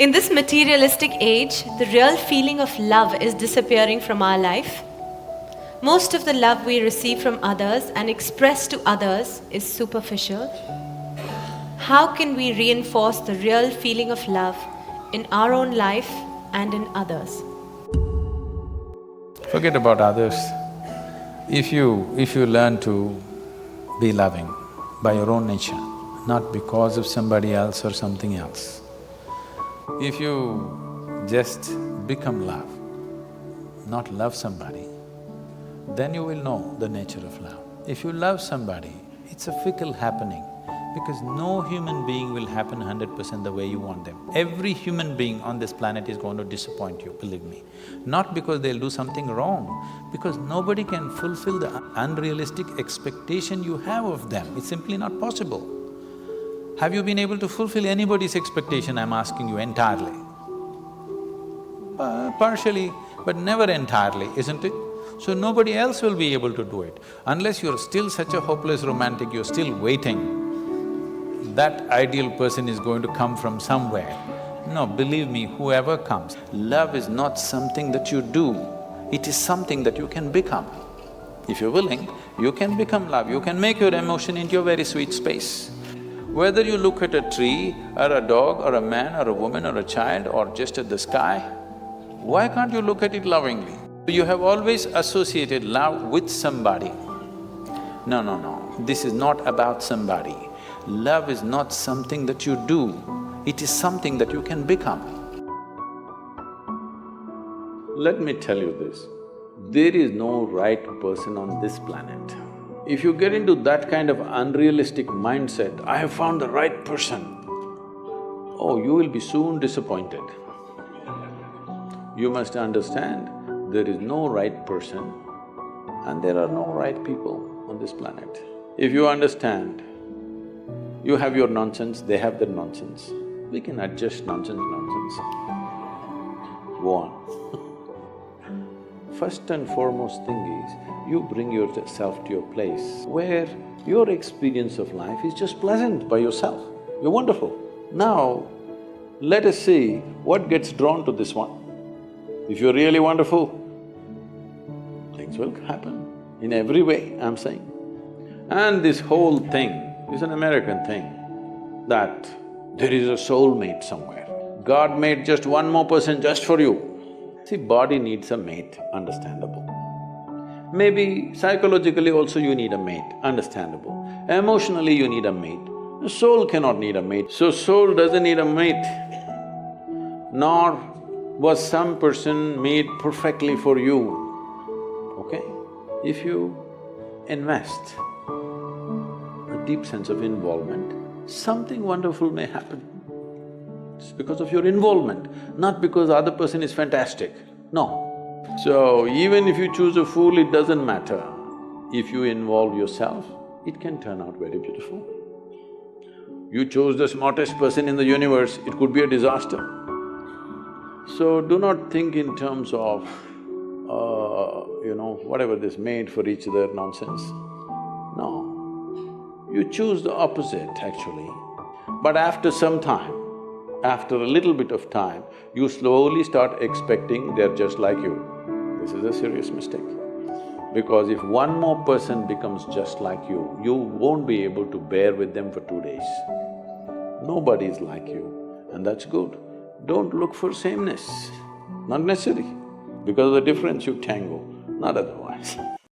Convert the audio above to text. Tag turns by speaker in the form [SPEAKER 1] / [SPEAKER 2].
[SPEAKER 1] In this materialistic age, the real feeling of love is disappearing from our life. Most of the love we receive from others and express to others is superficial. How can we reinforce the real feeling of love in our own life and in others?
[SPEAKER 2] Forget about others. If you learn to be loving by your own nature, not because of somebody else or something else, if you just become love, not love somebody, then you will know the nature of love. If you love somebody, it's a fickle happening because no human being will happen 100% the way you want them. Every human being on this planet is going to disappoint you, believe me. Not because they'll do something wrong, because nobody can fulfill the unrealistic expectation you have of them. It's simply not possible. Have you been able to fulfill anybody's expectation, I'm asking you, entirely? Partially, but never entirely, isn't it? So nobody else will be able to do it. Unless you're still such a hopeless romantic, you're still waiting, that ideal person is going to come from somewhere. No, believe me, whoever comes, love is not something that you do, it is something that you can become. If you're willing, you can become love, you can make your emotion into a very sweet space. Whether you look at a tree, or a dog, or a man, or a woman, or a child, or just at the sky, why can't you look at it lovingly? You have always associated love with somebody. No, this is not about somebody. Love is not something that you do, it is something that you can become. Let me tell you this, there is no right person on this planet. If you get into that kind of unrealistic mindset, I have found the right person, oh, you will be soon disappointed. You must understand, there is no right person and there are no right people on this planet. If you understand, you have your nonsense, they have their nonsense, we can adjust nonsense. Go on. First and foremost thing is, you bring yourself to your place where your experience of life is just pleasant by yourself. You're wonderful. Now, let us see what gets drawn to this one. If you're really wonderful, things will happen in every way, I'm saying. And this whole thing is an American thing, that there is a soulmate somewhere. God made just one more person just for you. See, body needs a mate, understandable. Maybe psychologically also you need a mate, understandable. Emotionally you need a mate. The soul cannot need a mate, so soul doesn't need a mate. Nor was some person made perfectly for you, okay? If you invest a deep sense of involvement, something wonderful may happen. It's because of your involvement, not because the other person is fantastic, no. So, even if you choose a fool, it doesn't matter. If you involve yourself, it can turn out very beautiful. You chose the smartest person in the universe, it could be a disaster. So, do not think in terms of, whatever this made for each other nonsense. No, you choose the opposite actually. But after some time, after a little bit of time, you slowly start expecting they're just like you. This is a serious mistake. Because if one more person becomes just like you won't be able to bear with them for 2 days. Nobody is like you, and that's good. Don't look for sameness, not necessary. Because of the difference you tango, not otherwise.